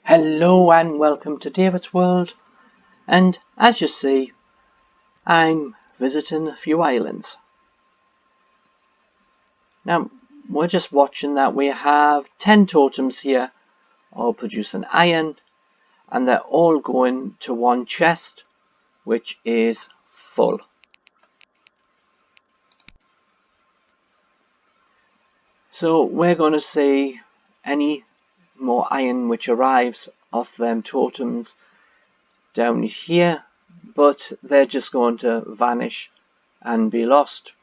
Hello and welcome to David's World, and as you see, I'm visiting a few islands. Now, we're just watching that we have 10 totems here, all producing iron, and they're all going to one chest, which is full. So we're going to see any more iron which arrives off them totems down here, but they're just going to vanish and be lost.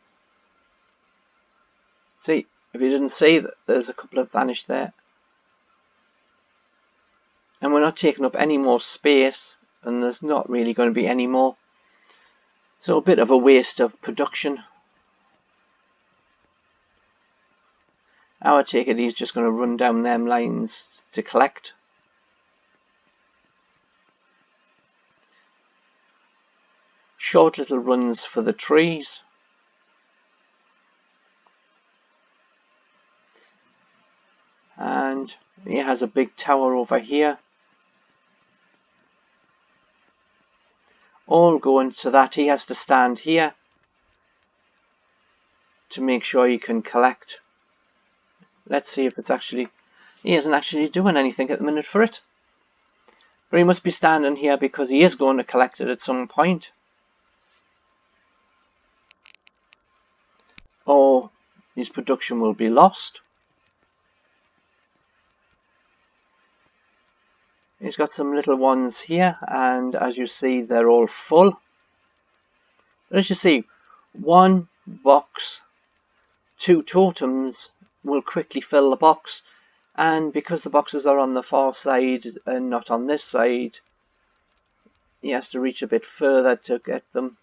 See, if you didn't see that, there's a couple of vanished there. And we're not taking up any more space, and there's not really going to be any more. So a bit of a waste of production. I take it he's just going to run down them lines to collect. Short little runs for the trees. And he has a big tower over here. All going so that he has to stand here to make sure he can collect. Let's see if it's actually... He isn't actually doing anything at the minute for it. But he must be standing here because he is going to collect it at some point. Or his production will be lost. He's got some little ones here, and as you see, they're all full. But as you see, one box, two totems will quickly fill the box, and because the boxes are on the far side and not on this side, he has to reach a bit further to get them.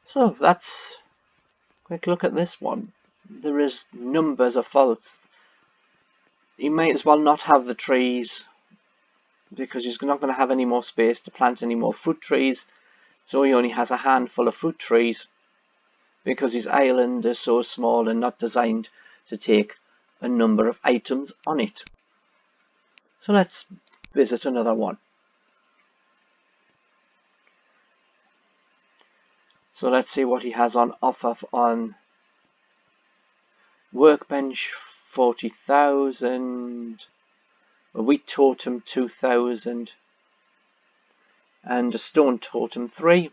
So that's a quick look at this one. There is numbers of faults. He might as well not have the trees because he's not going to have any more space to plant any more fruit trees. So he only has a handful of fruit trees because his island is so small and not designed to take a number of items on it. So let's visit another one. So let's see what he has on offer on workbench 40,000, a wheat totem 2,000, and a stone totem 3.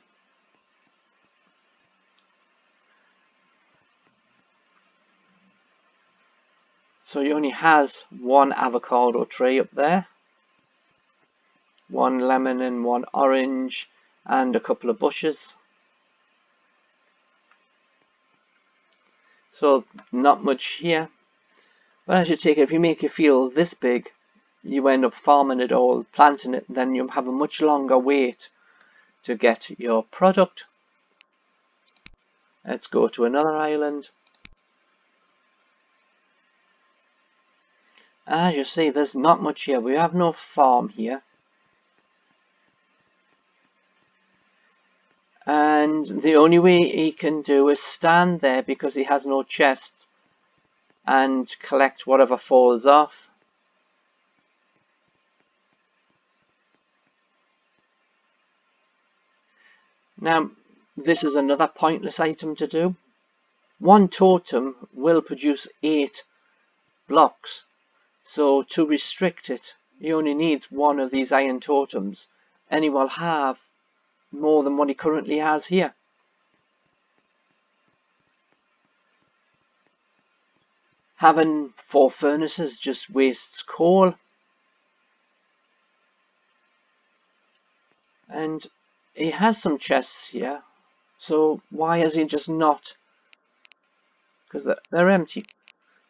So he only has one avocado tree up there, one lemon and one orange, and a couple of bushes. So not much here. But as you take it, if you make your field this big, you end up farming it all, planting it, then you have a much longer wait to get your product. Let's go to another island. As you see, there's not much here. We have no farm here. And the only way he can do is stand there because he has no chest and collect whatever falls off. Now, this is another pointless item to do. One totem will produce 8 blocks. So to restrict it, he only needs one of these iron totems, and he will have more than what he currently has here. Having 4 furnaces just wastes coal. And he has some chests here, so why has he just not, because they're empty,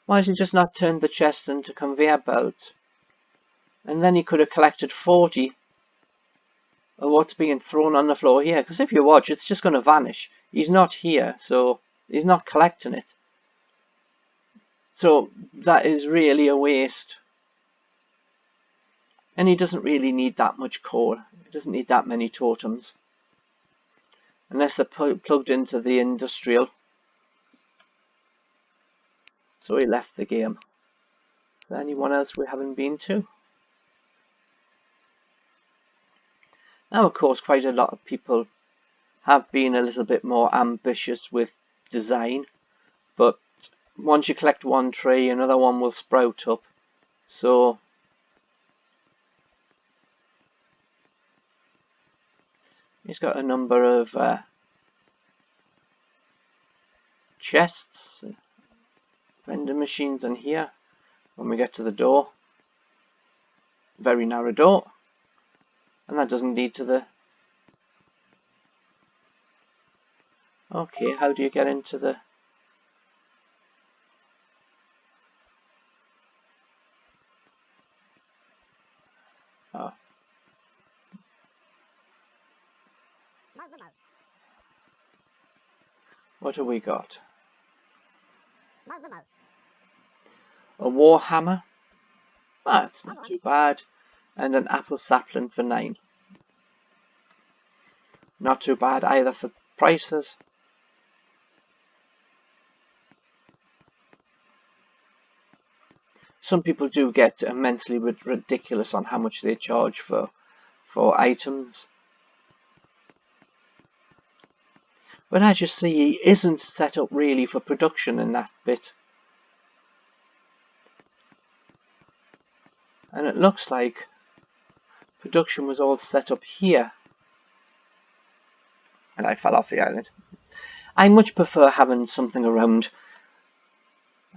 why has he just not turned the chest into conveyor belts? And then he could have collected 40 of what's being thrown on the floor here, because if you watch, it's just going to vanish. He's not here, so he's not collecting it. So that is really a waste. And he doesn't really need that much coal. He doesn't need that many totems. unless they're plugged into the industrial. So he left the game. Is there anyone else we haven't been to? Now, of course, quite a lot of people have been a little bit more ambitious with design, but once you collect one tree, another one will sprout up. So he's got a number of chests, vending machines in here. When we get to the door, very narrow door, and that doesn't lead to the... Okay, how do you get into the... Oh. What have we got? A war hammer. That's not too bad. And an apple sapling for 9. Not too bad either for prices. Some people do get immensely ridiculous on how much they charge for items. But as you see, he isn't set up really for production in that bit. And it looks like production was all set up here. And I fell off the island. I much prefer having something around.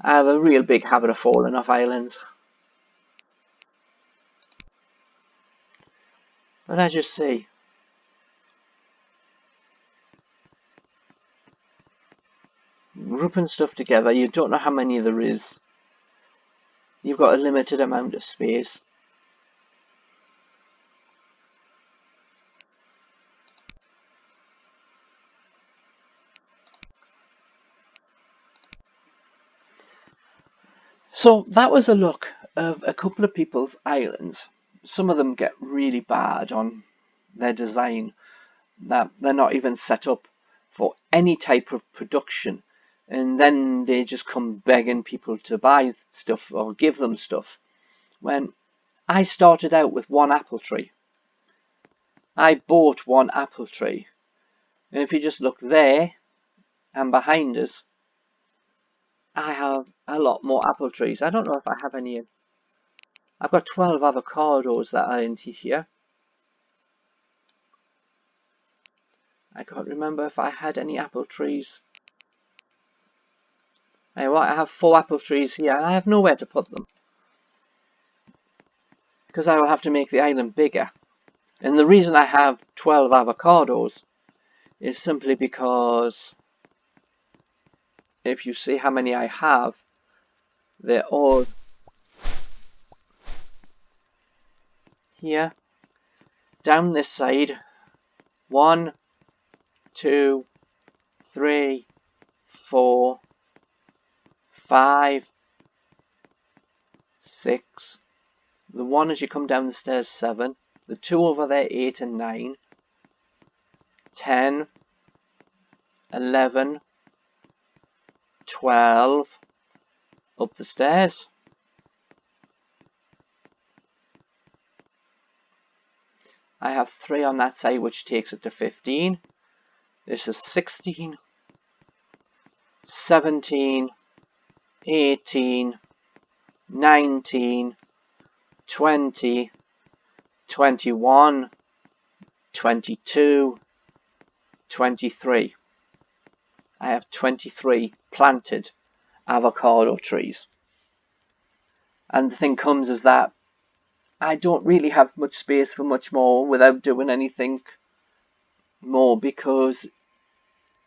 I have a real big habit of falling off islands. But as you see, grouping stuff together, you don't know how many there is. You've got a limited amount of space. So that was a look of a couple of people's islands. Some of them get really bad on their design, that they're not even set up for any type of production, and then they just come begging people to buy stuff or give them stuff. When I started out with one apple tree, I bought one apple tree, and if you just look there and behind us, I have a lot more apple trees. I don't know if I have any. I've got 12 avocados that are in here. I can't remember if I had any apple trees. Anyway, I have 4 apple trees here. I have nowhere to put them, because I will have to make the island bigger. And the reason I have 12 avocados is simply because if you see how many I have, they're all here. Down this side, 1, 2, 3, 4, 5, 6. The one as you come down the stairs, 7. The 2 over there, 8 and 9. 10, 11, 12. Up the stairs. I have 3 on that side, which takes it to 15. This is 16, 17, 18, 19, 20, 21, 22, 23. I have 23 planted avocado trees. And the thing comes is that I don't really have much space for much more without doing anything more, because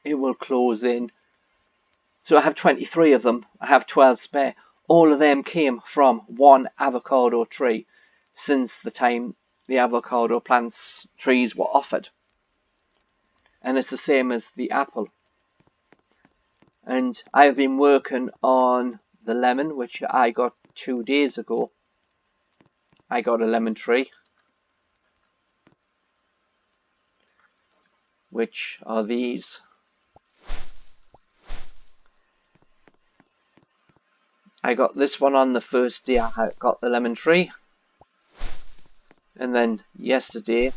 it will close in. So I have 23 of them. I have 12 spare. All of them came from one avocado tree since the time the avocado plants trees were offered. And it's the same as the apple. And I've been working on the lemon, which I got 2 days ago. I got a lemon tree. which are these. I got this one on the first day I got the lemon tree, and then yesterday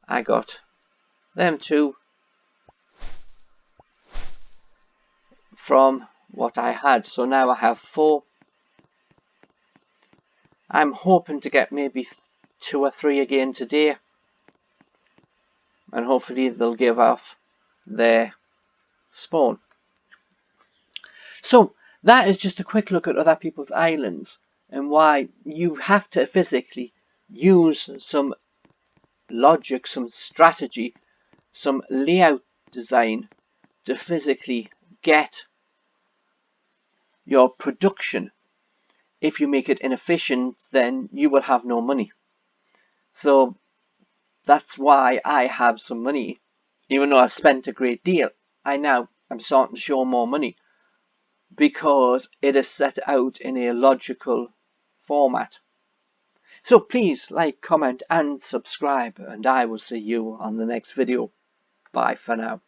I got them two from what I had. So now I have 4. I'm hoping to get maybe 2 or 3 again today, and hopefully they'll give off their spawn. So that is just a quick look at other people's islands and why you have to physically use some logic, some strategy, some layout design to physically get your production. If you make it inefficient, then you will have no money. So that's why I have some money. Even though I've spent a great deal, I'm starting to show more money because it is set out in a logical format. So please like, comment and subscribe, and I will see you on the next video. Bye for now.